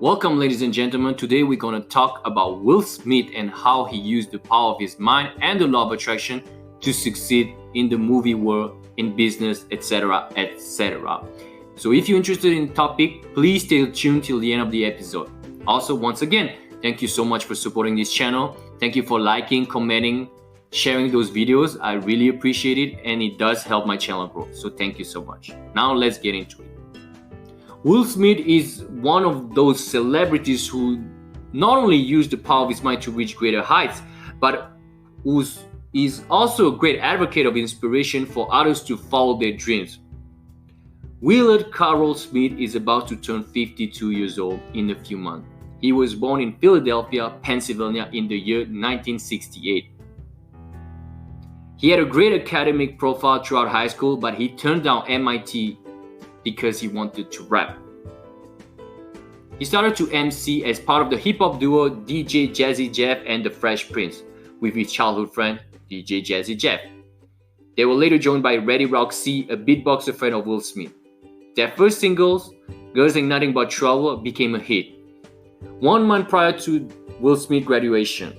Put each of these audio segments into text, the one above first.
Welcome, ladies and gentlemen. Today we're going to talk about Will Smith and how he used the power of his mind and the law of attraction to succeed in the movie world, in business, etc., etc. So if you're interested in the topic, please stay tuned till the end of the episode. Also, once again, thank you so much for supporting this channel. Thank you for liking, commenting, sharing those videos. I really appreciate it, and it does help my channel grow. So thank you so much. Now let's get into it. Will Smith is one of those celebrities who not only used the power of his mind to reach greater heights, but who is also a great advocate of inspiration for others to follow their dreams. Willard Carroll Smith is about to turn 52 years old in a few months. He was born in Philadelphia, Pennsylvania in the year 1968. He had a great academic profile throughout high school, but he turned down MIT because he wanted to rap. He started to MC as part of the hip-hop duo DJ Jazzy Jeff and the Fresh Prince with his childhood friend DJ Jazzy Jeff. They were later joined by Reddy Roxy, a beatboxer friend of Will Smith. Their first singles, Girls Ain't Nothing But Trouble, became a hit. 1 month prior to Will Smith's graduation,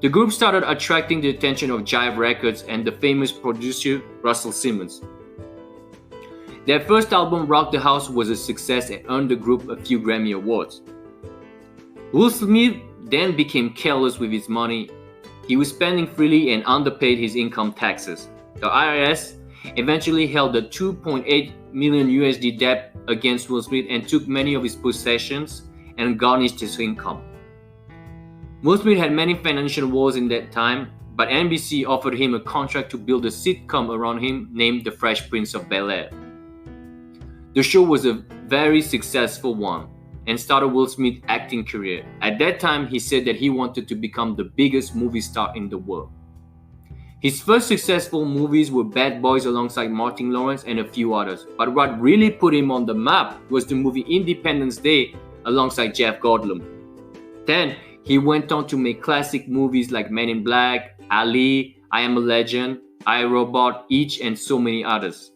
the group started attracting the attention of Jive Records and the famous producer Russell Simmons. Their first album, Rock the House, was a success and earned the group a few Grammy Awards. Will Smith then became careless with his money. He was spending freely and underpaid his income taxes. The IRS eventually held a $2.8 million USD debt against Will Smith and took many of his possessions and garnished his income. Will Smith had many financial woes in that time, but NBC offered him a contract to build a sitcom around him named The Fresh Prince of Bel-Air. The show was a very successful one and started Will Smith's acting career. At that time, he said that he wanted to become the biggest movie star in the world. His first successful movies were Bad Boys alongside Martin Lawrence and a few others. But what really put him on the map was the movie Independence Day alongside Jeff Goldblum. Then, he went on to make classic movies like Men in Black, Ali, I Am a Legend, I, Robot, Each, and so many others.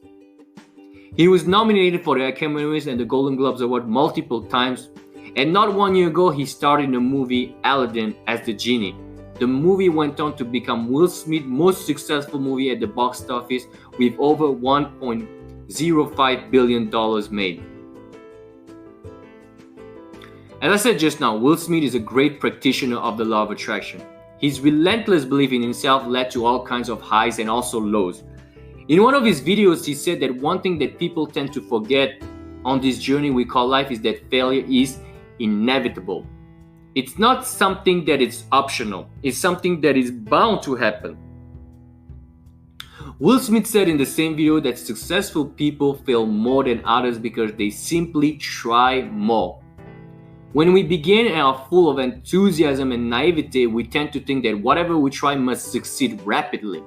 He was nominated for the Academy Awards and the Golden Globes Award multiple times, and not 1 year ago he starred in the movie Aladdin as the genie. The movie went on to become Will Smith's most successful movie at the box office with over $1.05 billion made. As I said just now, Will Smith is a great practitioner of the law of attraction. His relentless belief in himself led to all kinds of highs and also lows. In one of his videos, he said that one thing that people tend to forget on this journey we call life is that failure is inevitable. It's not something that is optional. It's something that is bound to happen. Will Smith said in the same video that successful people fail more than others because they simply try more. When we begin and are full of enthusiasm and naivete, we tend to think that whatever we try must succeed rapidly.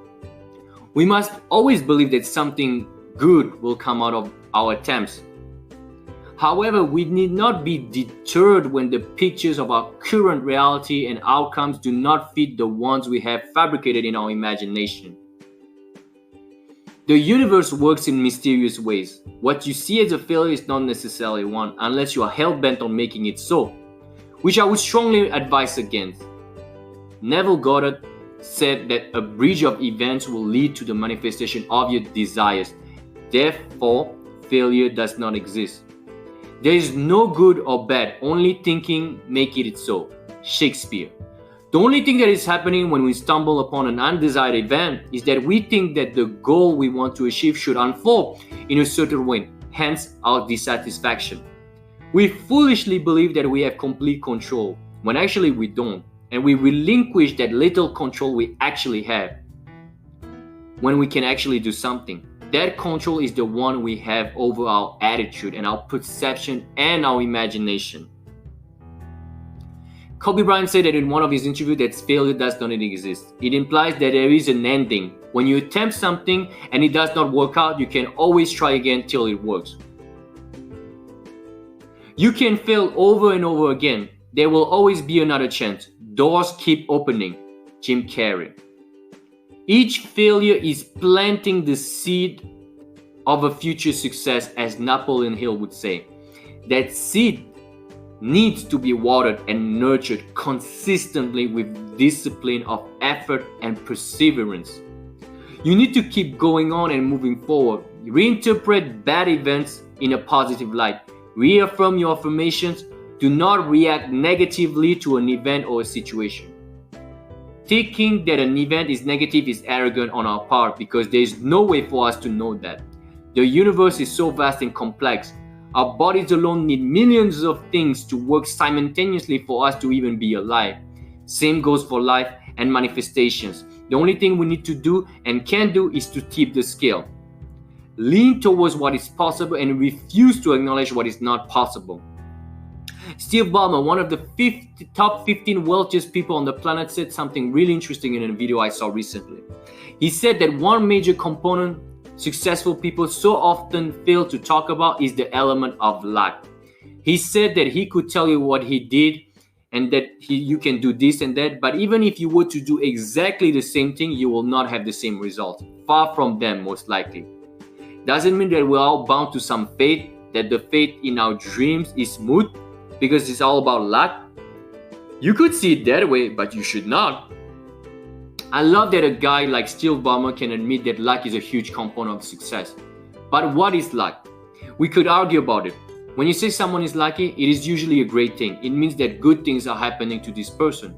We must always believe that something good will come out of our attempts. However, we need not be deterred when the pictures of our current reality and outcomes do not fit the ones we have fabricated in our imagination. The universe works in mysterious ways. What you see as a failure is not necessarily one, unless you are hell-bent on making it so, which I would strongly advise against. Neville Goddard said that a bridge of events will lead to the manifestation of your desires. Therefore, failure does not exist. There is no good or bad, only thinking make it so. Shakespeare. The only thing that is happening when we stumble upon an undesired event is that we think that the goal we want to achieve should unfold in a certain way, hence our dissatisfaction. We foolishly believe that we have complete control, when actually we don't. And we relinquish that little control we actually have when we can actually do something. That control is the one we have over our attitude and our perception and our imagination. Kobe Bryant said that in one of his interviews that failure does not exist. It implies that there is an ending. When you attempt something and it does not work out, you can always try again till it works. You can fail over and over again. There will always be another chance. Doors keep opening. Jim Carrey. Each failure is planting the seed of a future success, as Napoleon Hill would say. That seed needs to be watered and nurtured consistently with discipline of effort and perseverance. You need to keep going on and moving forward. Reinterpret bad events in a positive light. Reaffirm your affirmations. Do not react negatively to an event or a situation. Thinking that an event is negative is arrogant on our part because there is no way for us to know that. The universe is so vast and complex. Our bodies alone need millions of things to work simultaneously for us to even be alive. Same goes for life and manifestations. The only thing we need to do and can do is to tip the scale. Lean towards what is possible and refuse to acknowledge what is not possible. Steve Ballmer, one of the top 15 wealthiest people on the planet, said something really interesting in a video I saw recently. He said that one major component successful people so often fail to talk about is the element of luck. He said that he could tell you what he did and that you can do this and that, but even if you were to do exactly the same thing, you will not have the same result. Far from them, most likely. Doesn't mean that we're all bound to some fate, that the fate in our dreams is smooth because it's all about luck. You could see it that way, but you should not. I love that a guy like Steve Ballmer can admit that luck is a huge component of success. But what is luck? We could argue about it. When you say someone is lucky, it is usually a great thing. It means that good things are happening to this person.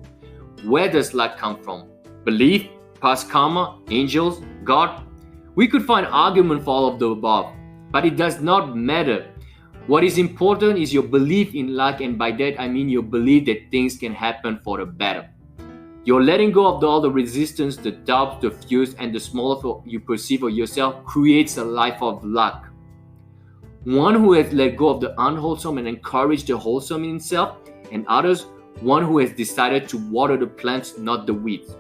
Where does luck come from? Belief, past karma, angels, God? We could find argument for all of the above, but it does not matter. What is important is your belief in luck, and by that I mean your belief that things can happen for the better. Your letting go of all the resistance, the doubts, the fears, and the smaller you perceive of yourself creates a life of luck. One who has let go of the unwholesome and encouraged the wholesome in himself and others, one who has decided to water the plants, not the weeds.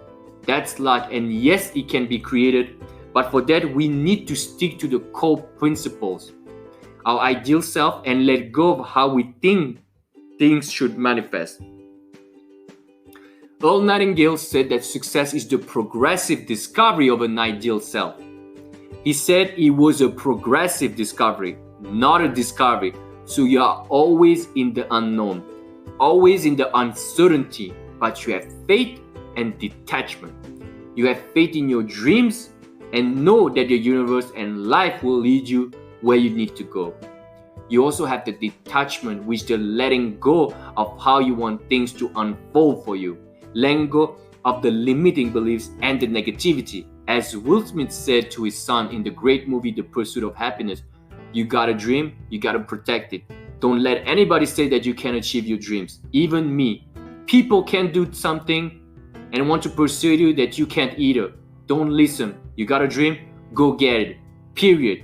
That's luck, and yes, it can be created, but for that we need to stick to the core principles, our ideal self, and let go of how we think things should manifest. Earl Nightingale said that success is the progressive discovery of an ideal self. He said it was a progressive discovery, not a discovery. So you are always in the unknown, always in the uncertainty, but you have faith and detachment. You have faith in your dreams and know that the universe and life will lead you where you need to go. You also have the detachment, which is the letting go of how you want things to unfold for you. Letting go of the limiting beliefs and the negativity. As Will Smith said to his son in the great movie The Pursuit of Happyness, you got a dream, you got to protect it. Don't let anybody say that you can't achieve your dreams. Even me. People can do something and want to persuade you that you can't either. Don't listen. You got a dream, go get it. Period.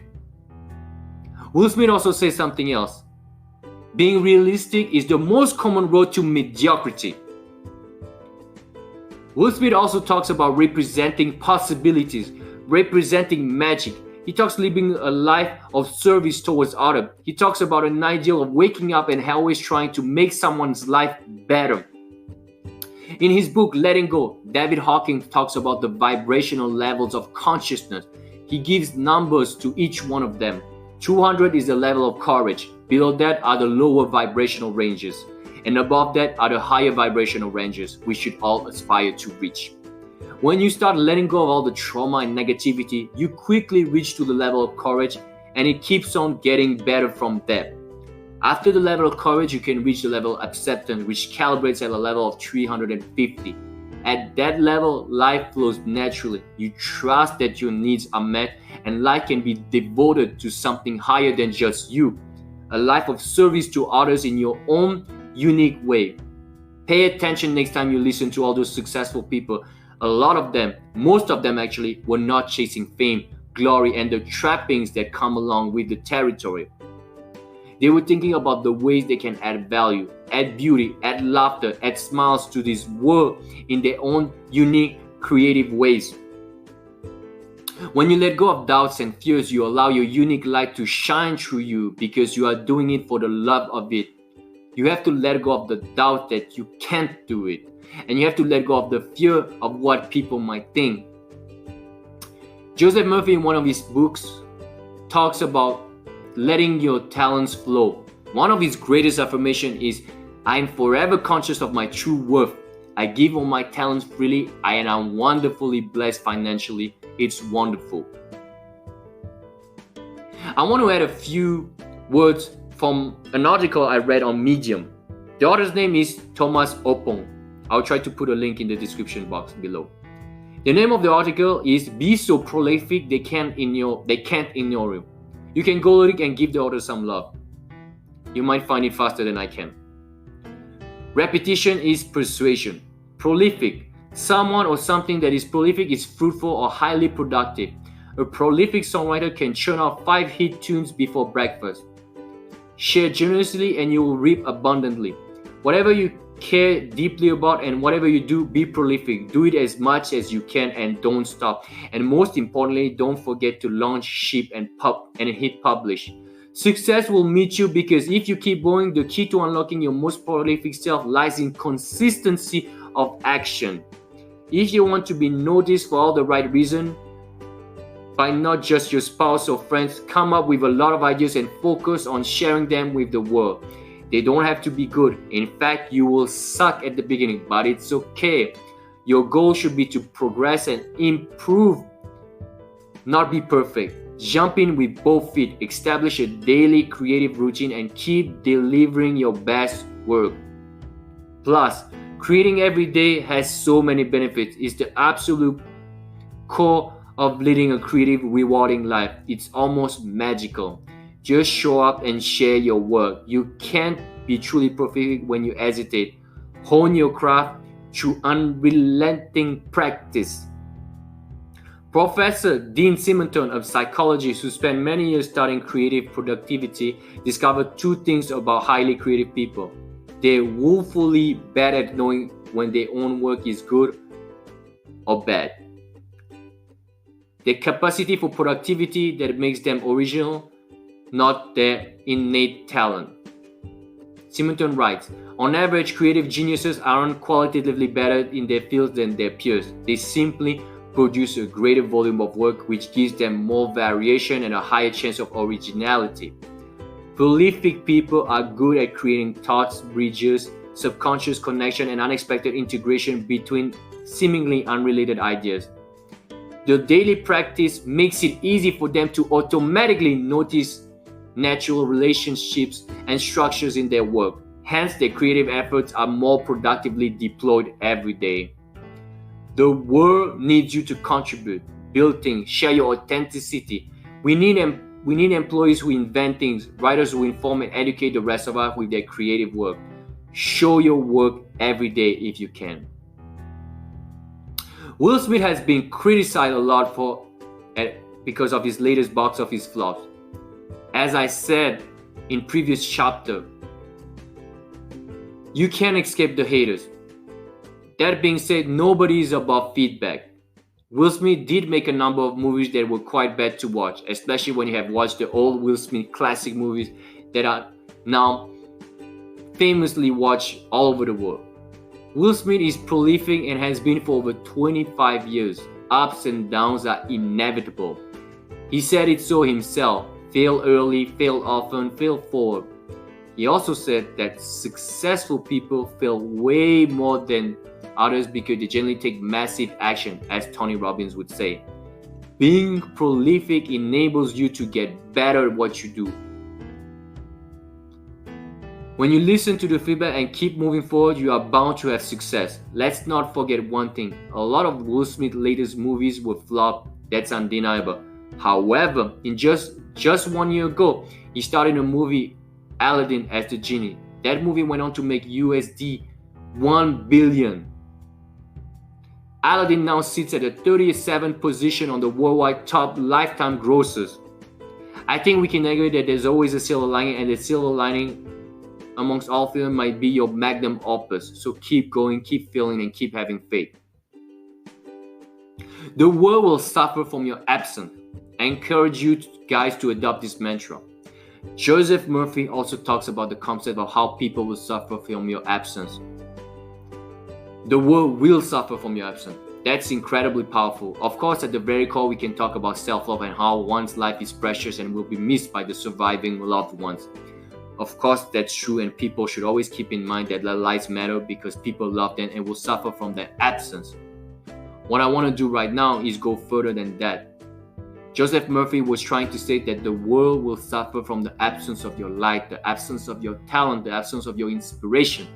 Will Smith also says something else. Being realistic is the most common road to mediocrity. Will Smith also talks about representing possibilities, representing magic. He talks living a life of service towards others. He talks about an ideal of waking up and always trying to make someone's life better. In his book, Letting Go, David Hawkins talks about the vibrational levels of consciousness. He gives numbers to each one of them. 200 is the level of courage. Below that are the lower vibrational ranges. And above that are the higher vibrational ranges we should all aspire to reach. When you start letting go of all the trauma and negativity, you quickly reach to the level of courage, and it keeps on getting better from there. After the level of courage, you can reach the level of acceptance, which calibrates at a level of 350. At that level, life flows naturally. You trust that your needs are met, and life can be devoted to something higher than just you. A life of service to others in your own unique way. Pay attention next time you listen to all those successful people. A lot of them, most of them actually, were not chasing fame, glory, and the trappings that come along with the territory. They were thinking about the ways they can add value, add beauty, add laughter, add smiles to this world in their own unique, creative ways. When you let go of doubts and fears, you allow your unique light to shine through you because you are doing it for the love of it. You have to let go of the doubt that you can't do it. And you have to let go of the fear of what people might think. Joseph Murphy, in one of his books, talks about letting your talents flow. One of his greatest affirmations is I am forever conscious of my true worth. I give all my talents freely and I'm wonderfully blessed financially. It's wonderful. I want to add a few words from an article I read on Medium. The author's name is Thomas Opong. I'll try to put a link in the description box below. The name of the article is Be So Prolific They Can't Ignore You. You can go look and give the author some love. You might find it faster than I can. Repetition is persuasion. Prolific. Someone or something that is prolific is fruitful or highly productive. A prolific songwriter can churn out 5 hit tunes before breakfast. Share generously and you will reap abundantly. Whatever you care deeply about and whatever you do, be prolific. Do it as much as you can and don't stop. And most importantly, don't forget to launch, ship, and hit publish. Success will meet you because if you keep going, the key to unlocking your most prolific self lies in consistency of action. If you want to be noticed for all the right reasons, by not just your spouse or friends, come up with a lot of ideas and focus on sharing them with the world. They don't have to be good. In fact, you will suck at the beginning, but it's okay. Your goal should be to progress and improve, not be perfect. Jump in with both feet, establish a daily creative routine, and keep delivering your best work. Plus, creating every day has so many benefits. It's the absolute core of leading a creative, rewarding life. It's almost magical. Just show up and share your work. You can't be truly prolific when you hesitate. Hone your craft through unrelenting practice. Professor Dean Simonton of psychology, who spent many years studying creative productivity, discovered 2 things about highly creative people. They're woefully bad at knowing when their own work is good or bad. Their capacity for productivity that makes them original, not their innate talent. Simonton writes, on average, creative geniuses aren't qualitatively better in their fields than their peers. They simply produce a greater volume of work which gives them more variation and a higher chance of originality. Prolific people are good at creating thoughts, bridges, subconscious connection, and unexpected integration between seemingly unrelated ideas. The daily practice makes it easy for them to automatically notice natural relationships and structures in their work. Hence, their creative efforts are more productively deployed every day. The world needs you to contribute, build things, share your authenticity. We need employees who invent things, writers who inform and educate the rest of us with their creative work. Show your work every day if you can. Will Smith has been criticized a lot because of his latest box office flops. As I said in previous chapter, you can't escape the haters. That being said, nobody is above feedback. Will Smith did make a number of movies that were quite bad to watch, especially when you have watched the old Will Smith classic movies that are now famously watched all over the world. Will Smith is prolific and has been for over 25 years. Ups and downs are inevitable. He said it so himself. Fail early, fail often, fail forward. He also said that successful people fail way more than others because they generally take massive action, as Tony Robbins would say. Being prolific enables you to get better at what you do. When you listen to the feedback and keep moving forward, you are bound to have success. Let's not forget one thing. A lot of Will Smith's latest movies were flop. That's undeniable. However, in just 1 year ago, he starred in a movie, Aladdin, as the genie. That movie went on to make USD 1 billion. Aladdin now sits at the 37th position on the worldwide top lifetime grosses. I think we can agree that there's always a silver lining, and the silver lining amongst all films might be your magnum opus. So keep going, keep feeling, and keep having faith. The world will suffer from your absence. I encourage you guys to adopt this mantra. Joseph Murphy also talks about the concept of how people will suffer from your absence. The world will suffer from your absence. That's incredibly powerful. Of course, at the very core, we can talk about self-love and how one's life is precious and will be missed by the surviving loved ones. Of course, that's true, and people should always keep in mind that their lives matter because people love them and will suffer from their absence. What I want to do right now is go further than that. Joseph Murphy was trying to say that the world will suffer from the absence of your light, the absence of your talent, the absence of your inspiration.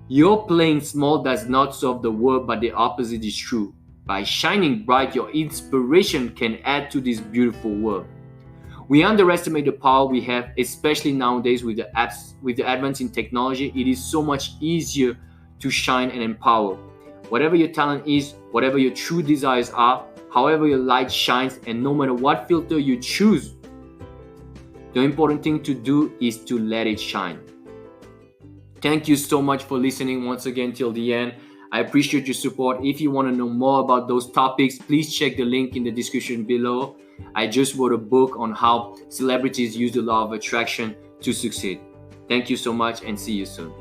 Your playing small does not solve the world, but the opposite is true. By shining bright, your inspiration can add to this beautiful world. We underestimate the power we have, especially nowadays with the advance in technology. It is so much easier to shine and empower. Whatever your talent is, whatever your true desires are, however your light shines, and no matter what filter you choose, the important thing to do is to let it shine. Thank you so much for listening once again till the end. I appreciate your support. If you want to know more about those topics, please check the link in the description below. I just wrote a book on how celebrities use the law of attraction to succeed. Thank you so much and see you soon.